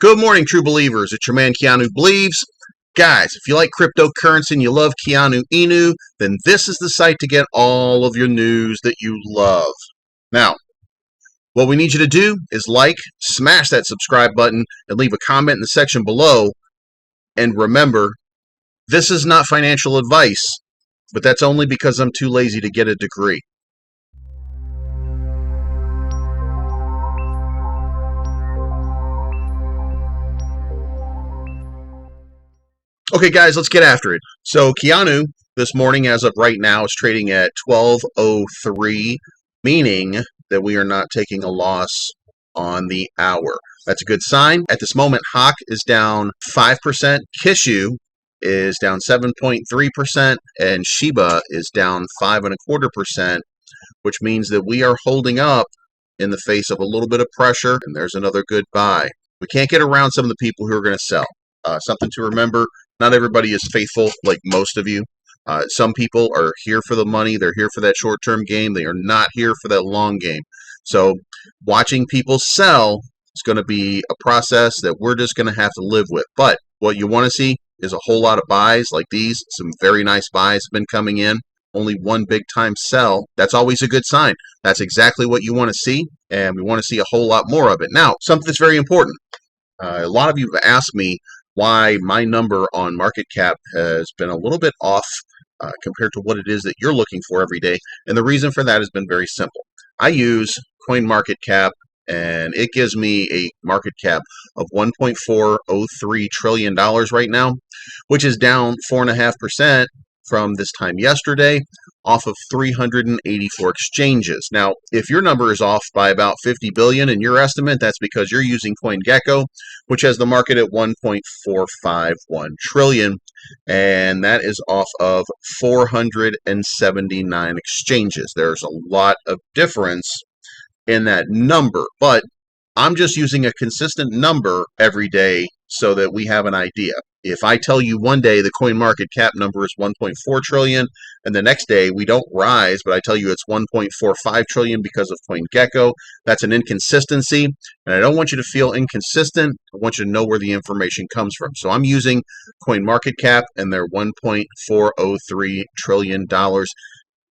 Good morning, true believers. It's your man Keanu Believes. Guys, if you like cryptocurrency and you love Keanu Inu, then this is the site to get all of your news that you love. Now, what we need you to do is smash that subscribe button, and leave a comment in the section below. And remember, this is not financial advice, but that's only because I'm too lazy to get a degree. Okay, guys, let's get after it. So Keanu, this morning, as of right now, is trading at 12.03, meaning that we are not taking a loss on the hour. That's a good sign. At this moment, HODL is down 5%, Kishu is down 7.3%, and Shiba is down 5.25%, which means that we are holding up in the face of a little bit of pressure, and there's another good buy. We can't get around some of the people who are going to sell. Something to remember, not everybody is faithful like most of you. Some people are here for the money. They're here for that short-term game. They are not here for that long game. So watching people sell is going to be a process that we're just going to have to live with. But what you want to see is a whole lot of buys like these. Some very nice buys have been coming in. Only one big time sell. That's always a good sign. That's exactly what you want to see, and we want to see a whole lot more of it. Now, something that's very important. A lot of you have asked me why my number on market cap has been a little bit off compared to what it is that you're looking for every day. And the reason for that has been very simple. I use CoinMarketCap, and it gives me a market cap of $1.403 trillion right now, which is down 4.5% from this time yesterday, off of 384 exchanges. Now, if your number is off by about 50 billion in your estimate, that's because you're using CoinGecko, which has the market at 1.451 trillion, and that is off of 479 exchanges. There's a lot of difference in that number, but I'm just using a consistent number every day so that we have an idea. If I tell you one day the coin market cap number is 1.4 trillion, and the next day we don't rise, but I tell you it's 1.45 trillion because of CoinGecko, that's an inconsistency, and I don't want you to feel inconsistent. I want you to know where the information comes from. So I'm using coin market cap and their $1.403 trillion.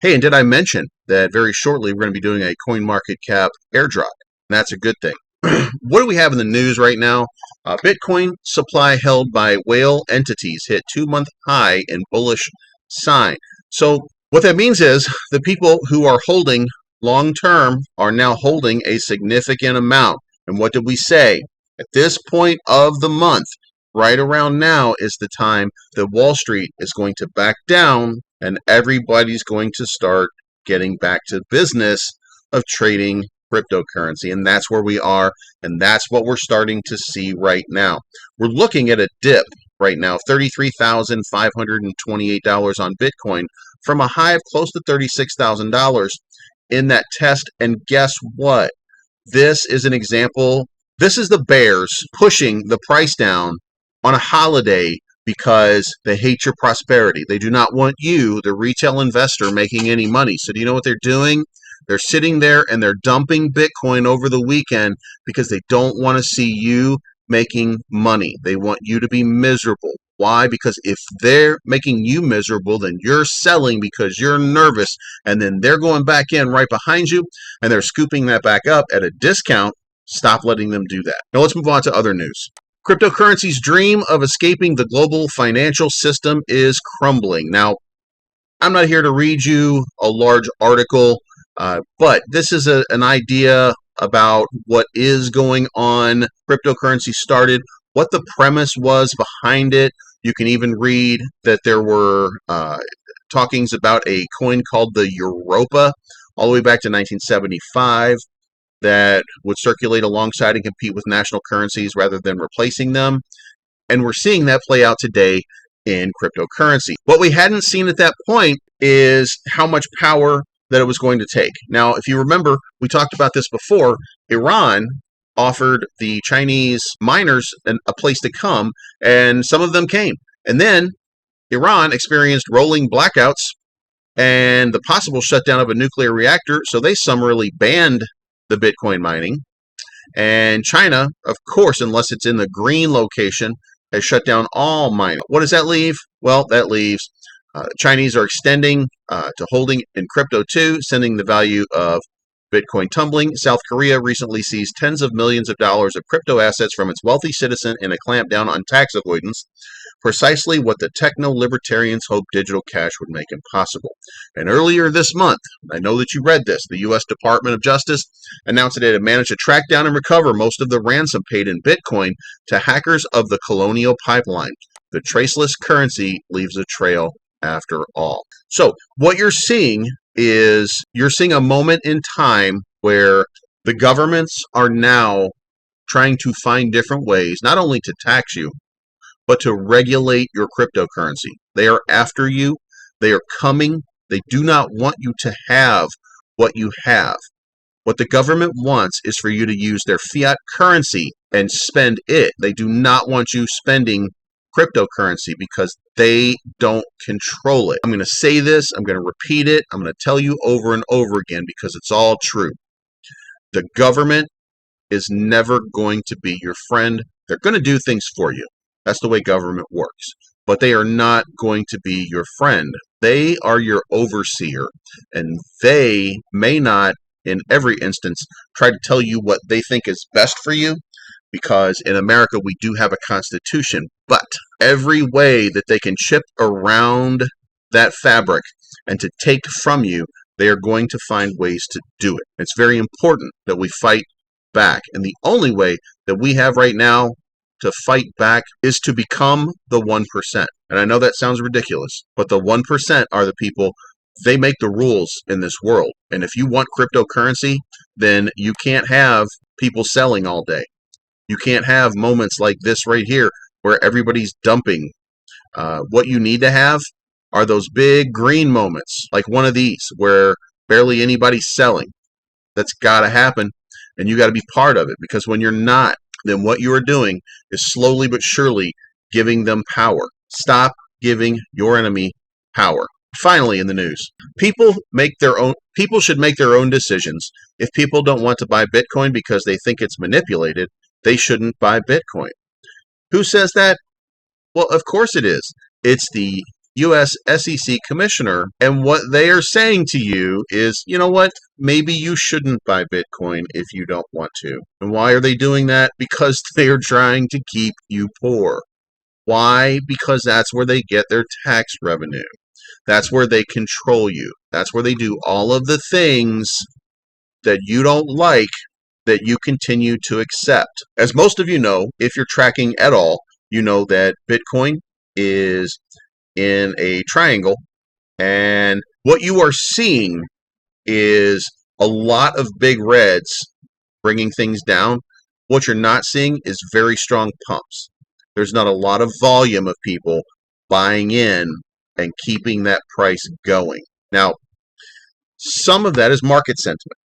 Hey, and did I mention that very shortly we're going to be doing a coin market cap airdrop? And that's a good thing. What do we have in the news right now? Bitcoin supply held by whale entities hit 2-month high in bullish sign. So what that means is the people who are holding long term are now holding a significant amount. And what did we say? At this point of the month, right around now, is the time that Wall Street is going to back down and everybody's going to start getting back to business of trading cryptocurrency, and that's where we are, and that's what we're starting to see right now. We're looking at a dip right now, $33,528 on Bitcoin from a high of close to $36,000 in that test. And guess what? This is an example. This is the bears pushing the price down on a holiday because they hate your prosperity. They do not want you, the retail investor, making any money. So do you know what they're doing? They're sitting there and they're dumping Bitcoin over the weekend because they don't want to see you making money. They want you to be miserable. Why? Because if they're making you miserable, then you're selling because you're nervous, and then they're going back in right behind you and they're scooping that back up at a discount. Stop letting them do that. Now let's move on to other news. Cryptocurrency's dream of escaping the global financial system is crumbling. Now, I'm not here to read you a large article, but this is an idea about what is going on. Cryptocurrency started, what the premise was behind it. You can even read that there were talkings about a coin called the Europa all the way back to 1975 that would circulate alongside and compete with national currencies rather than replacing them. And we're seeing that play out today in cryptocurrency. What we hadn't seen at that point is how much power that it was going to take. Now, if you remember, we talked about this before. Iran offered the Chinese miners a place to come, and some of them came. And then Iran experienced rolling blackouts and the possible shutdown of a nuclear reactor, so they summarily banned the Bitcoin mining. And China, of course, unless it's in the green location, has shut down all mining. What does that leave? Well, that leaves Chinese are extending to holding in crypto too, sending the value of Bitcoin tumbling. South Korea recently seized tens of millions of dollars of crypto assets from its wealthy citizen in a clampdown on tax avoidance, precisely what the techno-libertarians hoped digital cash would make impossible. And earlier this month, I know that you read this, the U.S. Department of Justice announced that it had managed to track down and recover most of the ransom paid in Bitcoin to hackers of the Colonial Pipeline. The traceless currency leaves a trail after all. So what you're seeing is you're seeing a moment in time where the governments are now trying to find different ways, not only to tax you, but to regulate your cryptocurrency. They are after you. They are coming. They do not want you to have what you have. What the government wants is for you to use their fiat currency and spend it. They do not want you spending cryptocurrency because they don't control it. I'm going to say this. I'm going to repeat it. I'm going to tell you over and over again because it's all true. The government is never going to be your friend. They're going to do things for you. That's the way government works. But they are not going to be your friend. They are your overseer, and they may not, in every instance, try to tell you what they think is best for you, because in America we do have a constitution. But every way that they can chip around that fabric and to take from you, they are going to find ways to do it. It's very important that we fight back. And the only way that we have right now to fight back is to become the 1%. And I know that sounds ridiculous, but the 1% are the people, they make the rules in this world. And if you want cryptocurrency, then you can't have people selling all day. You can't have moments like this right here where everybody's dumping. What you need to have are those big green moments, like one of these, where barely anybody's selling. That's got to happen, and you got to be part of it, because when you're not, then what you are doing is slowly but surely giving them power. Stop giving your enemy power. Finally, in the news, people should make their own decisions. If people don't want to buy Bitcoin because they think it's manipulated, they shouldn't buy Bitcoin. Who says that? Well, of course it is. It's the U.S. SEC commissioner, and what they are saying to you is, you know what? Maybe you shouldn't buy Bitcoin if you don't want to. And why are they doing that? Because they are trying to keep you poor. Why? Because that's where they get their tax revenue. That's where they control you. That's where they do all of the things that you don't like, that you continue to accept. As most of you know, if you're tracking at all, you know that Bitcoin is in a triangle, and what you are seeing is a lot of big reds bringing things down. What you're not seeing is very strong pumps. There's not a lot of volume of people buying in and keeping that price going. Now, some of that is market sentiment,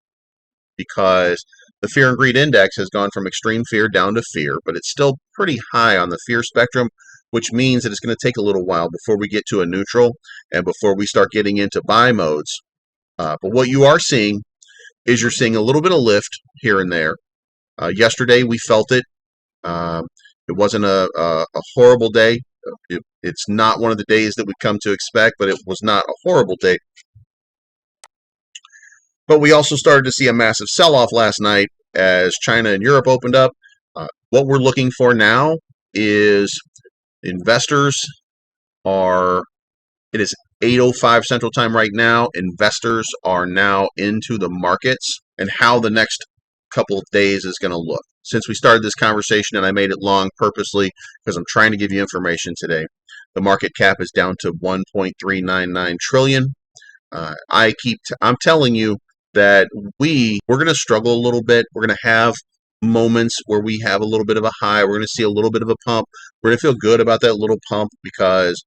because the fear and greed index has gone from extreme fear down to fear, but it's still pretty high on the fear spectrum, which means that it's going to take a little while before we get to a neutral and before we start getting into buy modes. But what you are seeing is you're seeing a little bit of lift here and there. Yesterday we felt it. It wasn't a horrible day. It's not one of the days that we come to expect, but it was not a horrible day. But we also started to see a massive sell-off last night as China and Europe opened up. What we're looking for now is investors are, it is 8:05 Central Time right now. Investors are now into the markets and how the next couple of days is going to look. Since we started this conversation, and I made it long purposely because I'm trying to give you information today, the market cap is down to 1.399 trillion. I'm telling you that we're going to struggle a little bit. We're going to have moments where we have a little bit of a high. We're going to see a little bit of a pump. We're going to feel good about that little pump because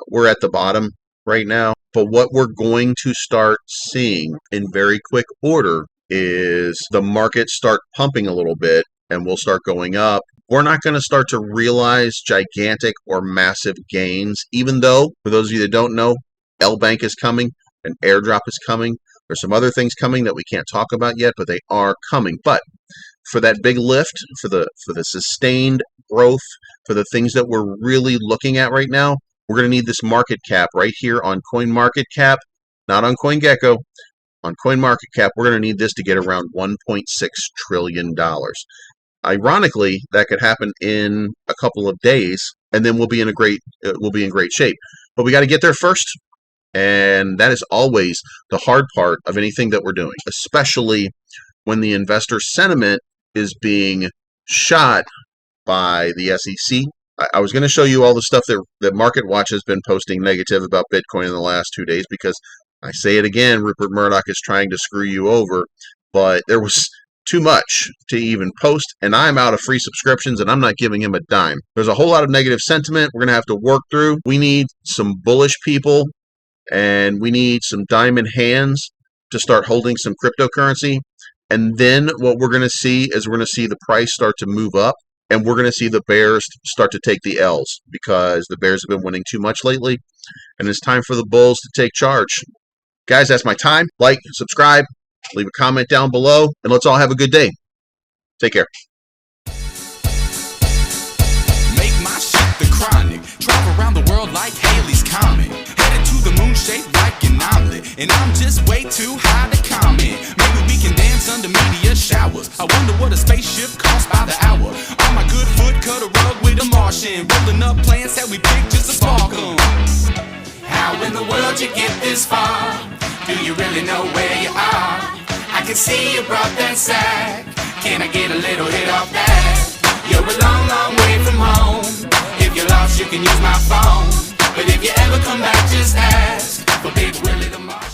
we're at the bottom right now. But what we're going to start seeing in very quick order is the market start pumping a little bit, and we'll start going up. We're not going to start to realize gigantic or massive gains, even though, for those of you that don't know, L-Bank is coming, an airdrop is coming. There's some other things coming that we can't talk about yet, but they are coming. But for that big lift, for the sustained growth, for the things that we're really looking at right now, we're going to need this market cap right here on CoinMarketCap, not on CoinGecko. On CoinMarketCap, we're going to need this to get around $1.6 trillion. Ironically, that could happen in a couple of days, and then we'll be in great shape. But we got to get there first, and that is always the hard part of anything that we're doing, especially when the investor sentiment is being shot by the SEC. I was going to show you all the stuff that MarketWatch has been posting negative about Bitcoin in the last 2 days, because I say it again, Rupert Murdoch is trying to screw you over, but there was too much to even post, and I'm out of free subscriptions, and I'm not giving him a dime. There's a whole lot of negative sentiment we're going to have to work through. We need some bullish people, and we need some diamond hands to start holding some cryptocurrency. And then what we're going to see is we're going to see the price start to move up, and we're going to see the bears start to take the L's, because the bears have been winning too much lately, and it's time for the bulls to take charge. Guys, that's my time. Like, subscribe, leave a comment down below, and let's all have a good day. Take care. Make my shit the chronic. Drive around the world like Haley's Comet. Headed to the moon shaped like an omelet. And I'm just way too high to comment. Maybe we can dance under meteor showers. I wonder what a spaceship costs by the hour. On my good foot, cut a rug with a Martian. Rolling up plans that we picked just to spark 'em. How in the world you get this far? Do you really know where you are? I can see you brought that sack. Can I get a little hit off that? You're a long, long way from home. If you're lost, you can use my phone. But if you ever come back, just ask for Big Willie tomorrow.